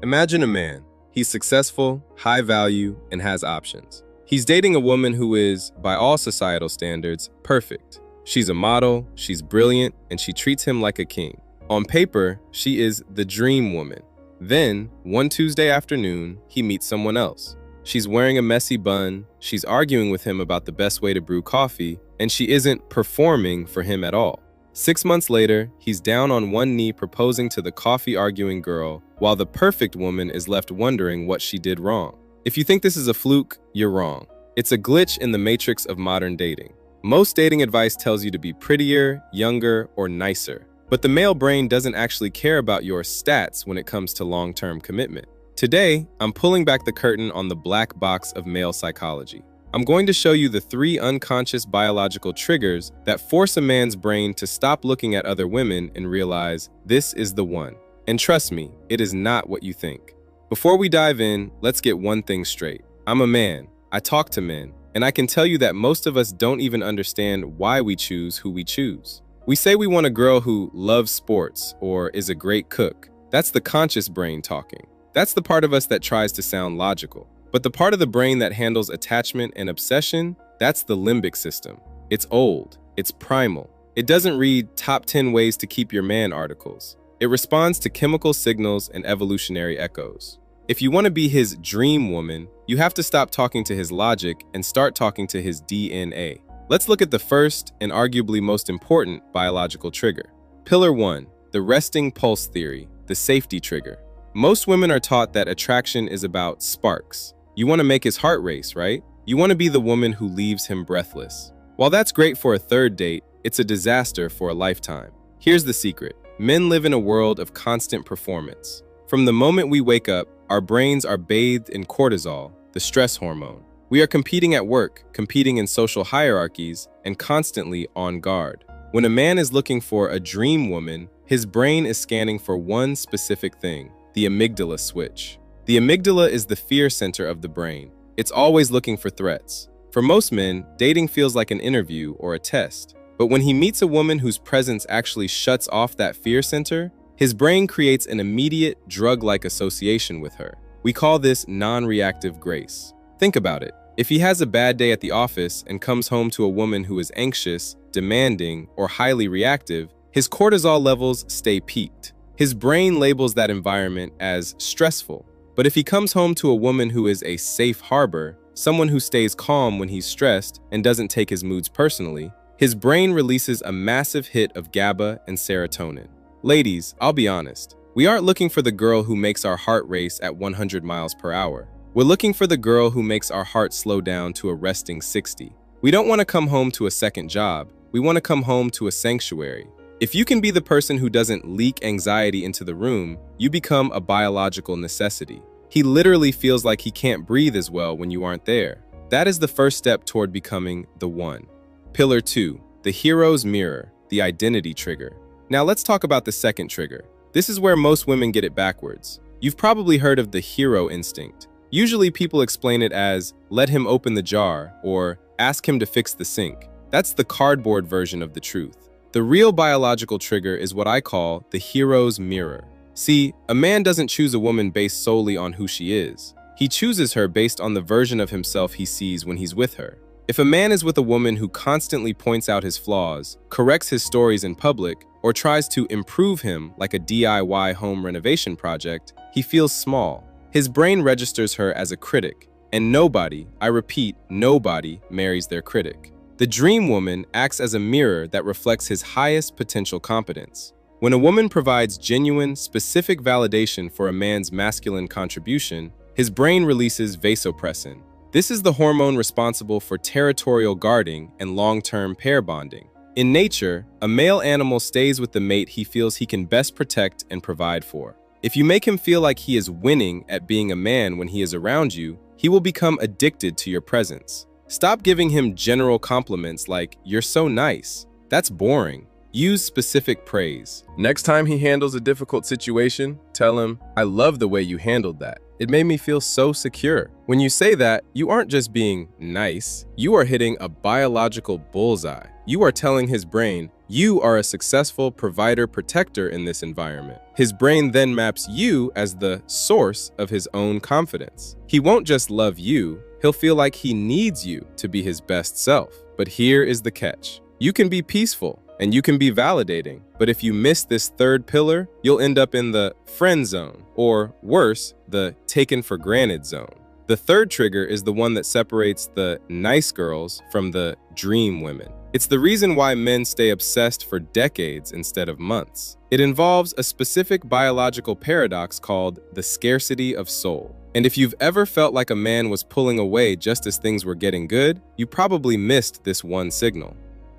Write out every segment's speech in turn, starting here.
Imagine a man. He's successful, high value, and has options. He's dating a woman who is, by all societal standards, perfect. She's a model, she's brilliant, and she treats him like a king. On paper, she is the dream woman. Then, one Tuesday afternoon, he meets someone else. She's wearing a messy bun, she's arguing with him about the best way to brew coffee, and she isn't performing for him at all. 6 months later, he's down on one knee proposing to the coffee-arguing girl, while the perfect woman is left wondering what she did wrong. If you think this is a fluke, you're wrong. It's a glitch in the matrix of modern dating. Most dating advice tells you to be prettier, younger, or nicer. But the male brain doesn't actually care about your stats when it comes to long-term commitment. Today, I'm pulling back the curtain on the black box of male psychology. I'm going to show you the 3 unconscious biological triggers that force a man's brain to stop looking at other women and realize this is the one. And trust me, it is not what you think. Before we dive in, let's get one thing straight. I'm a man, I talk to men, and I can tell you that most of us don't even understand why we choose who we choose. We say we want a girl who loves sports or is a great cook. That's the conscious brain talking. That's the part of us that tries to sound logical. But the part of the brain that handles attachment and obsession, that's the limbic system. It's old, it's primal. It doesn't read top 10 ways to keep your man articles. It responds to chemical signals and evolutionary echoes. If you want to be his dream woman, you have to stop talking to his logic and start talking to his DNA. Let's look at the first and arguably most important biological trigger. Pillar 1, the resting pulse theory, the safety trigger. Most women are taught that attraction is about sparks. You want to make his heart race, right? You want to be the woman who leaves him breathless. While that's great for a third date, it's a disaster for a lifetime. Here's the secret. Men live in a world of constant performance. From the moment we wake up, our brains are bathed in cortisol, the stress hormone. We are competing at work, competing in social hierarchies, and constantly on guard. When a man is looking for a dream woman, his brain is scanning for one specific thing, the amygdala switch. The amygdala is the fear center of the brain. It's always looking for threats. For most men, dating feels like an interview or a test. But when he meets a woman whose presence actually shuts off that fear center, his brain creates an immediate drug-like association with her. We call this non-reactive grace. Think about it. If he has a bad day at the office and comes home to a woman who is anxious, demanding, or highly reactive, his cortisol levels stay peaked. His brain labels that environment as stressful. But if he comes home to a woman who is a safe harbor, someone who stays calm when he's stressed and doesn't take his moods personally, his brain releases a massive hit of GABA and serotonin. Ladies, I'll be honest, we aren't looking for the girl who makes our heart race at 100 miles per hour. We're looking for the girl who makes our heart slow down to a resting 60. We don't want to come home to a second job. We want to come home to a sanctuary. If you can be the person who doesn't leak anxiety into the room, you become a biological necessity. He literally feels like he can't breathe as well when you aren't there. That is the first step toward becoming the one. Pillar 2, the hero's mirror, the identity trigger. Now let's talk about the second trigger. This is where most women get it backwards. You've probably heard of the hero instinct. Usually people explain it as, let him open the jar, or ask him to fix the sink. That's the cardboard version of the truth. The real biological trigger is what I call the hero's mirror. See, a man doesn't choose a woman based solely on who she is. He chooses her based on the version of himself he sees when he's with her. If a man is with a woman who constantly points out his flaws, corrects his stories in public, or tries to improve him like a DIY home renovation project, he feels small. His brain registers her as a critic, and nobody, I repeat, nobody marries their critic. The dream woman acts as a mirror that reflects his highest potential competence. When a woman provides genuine, specific validation for a man's masculine contribution, his brain releases vasopressin. This is the hormone responsible for territorial guarding and long-term pair bonding. In nature, a male animal stays with the mate he feels he can best protect and provide for. If you make him feel like he is winning at being a man when he is around you, he will become addicted to your presence. Stop giving him general compliments like, "You're so nice." That's boring. Use specific praise. Next time he handles a difficult situation, tell him, "I love the way you handled that. It made me feel so secure." When you say that, you aren't just being nice. You are hitting a biological bullseye. You are telling his brain, You are a successful provider-protector in this environment. His brain then maps you as the source of his own confidence. He won't just love you, he'll feel like he needs you to be his best self. But here is the catch. You can be peaceful and you can be validating, but if you miss this third pillar, you'll end up in the friend zone, or worse, the taken for granted zone. The third trigger is the one that separates the nice girls from the dream women. It's the reason why men stay obsessed for decades instead of months. It involves a specific biological paradox called the scarcity of soul. And if you've ever felt like a man was pulling away just as things were getting good, you probably missed this one signal.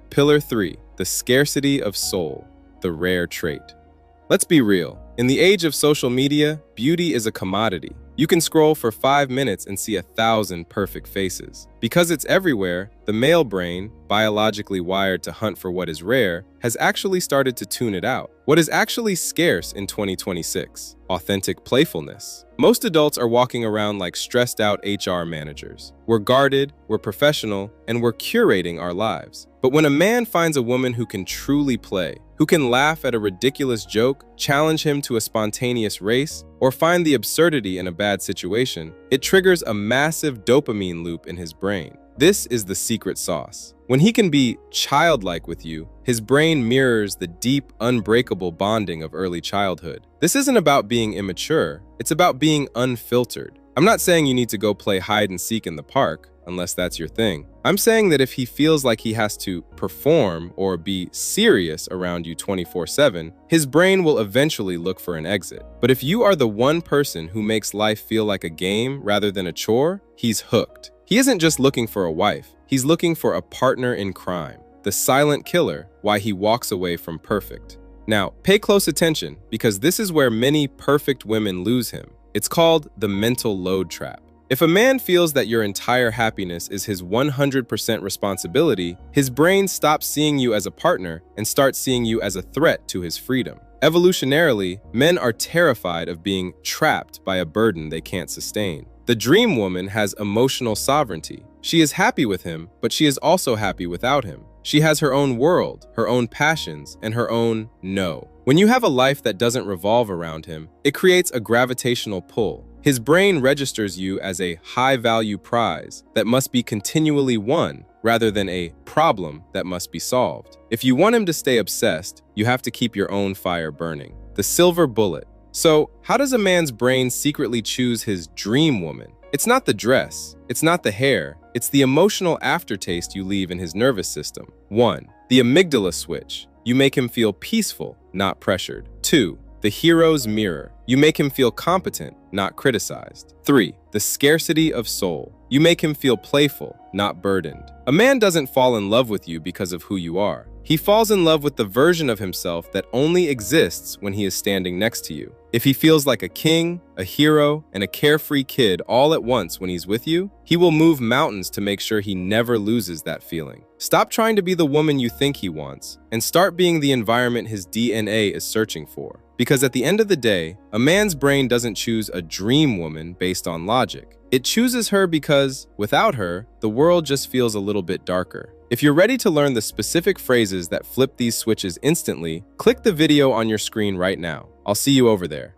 Pillar 3, the scarcity of soul, the rare trait. Let's be real. In the age of social media, beauty is a commodity. You can scroll for 5 minutes and see 1,000 perfect faces. Because it's everywhere, the male brain, biologically wired to hunt for what is rare, has actually started to tune it out. What is actually scarce in 2026? Authentic playfulness. Most adults are walking around like stressed out HR managers. We're guarded, we're professional, and we're curating our lives. But when a man finds a woman who can truly play, who can laugh at a ridiculous joke, challenge him to a spontaneous race, or find the absurdity in a bad situation, it triggers a massive dopamine loop in his brain. This is the secret sauce. When he can be childlike with you, his brain mirrors the deep, unbreakable bonding of early childhood. This isn't about being immature, it's about being unfiltered. I'm not saying you need to go play hide and seek in the park, unless that's your thing. I'm saying that if he feels like he has to perform or be serious around you 24/7, his brain will eventually look for an exit. But if you are the one person who makes life feel like a game rather than a chore, he's hooked. He isn't just looking for a wife, he's looking for a partner in crime. The silent killer, why he walks away from perfect. Now, pay close attention, because this is where many perfect women lose him. It's called the mental load trap. If a man feels that your entire happiness is his 100% responsibility, his brain stops seeing you as a partner and starts seeing you as a threat to his freedom. Evolutionarily, men are terrified of being trapped by a burden they can't sustain. The dream woman has emotional sovereignty. She is happy with him, but she is also happy without him. She has her own world, her own passions, and her own no. When you have a life that doesn't revolve around him, it creates a gravitational pull. His brain registers you as a high-value prize that must be continually won, rather than a problem that must be solved. If you want him to stay obsessed, you have to keep your own fire burning. The silver bullet. So, how does a man's brain secretly choose his dream woman? It's not the dress, it's not the hair, it's the emotional aftertaste you leave in his nervous system. 1. The amygdala switch. You make him feel peaceful, not pressured. 2. The hero's mirror. You make him feel competent, not criticized. 3. The scarcity of soul. You make him feel playful, not burdened. A man doesn't fall in love with you because of who you are. He falls in love with the version of himself that only exists when he is standing next to you. If he feels like a king, a hero, and a carefree kid all at once when he's with you, he will move mountains to make sure he never loses that feeling. Stop trying to be the woman you think he wants, and start being the environment his DNA is searching for. Because at the end of the day, a man's brain doesn't choose a dream woman based on logic. It chooses her because, without her, the world just feels a little bit darker. If you're ready to learn the specific phrases that flip these switches instantly, click the video on your screen right now. I'll see you over there.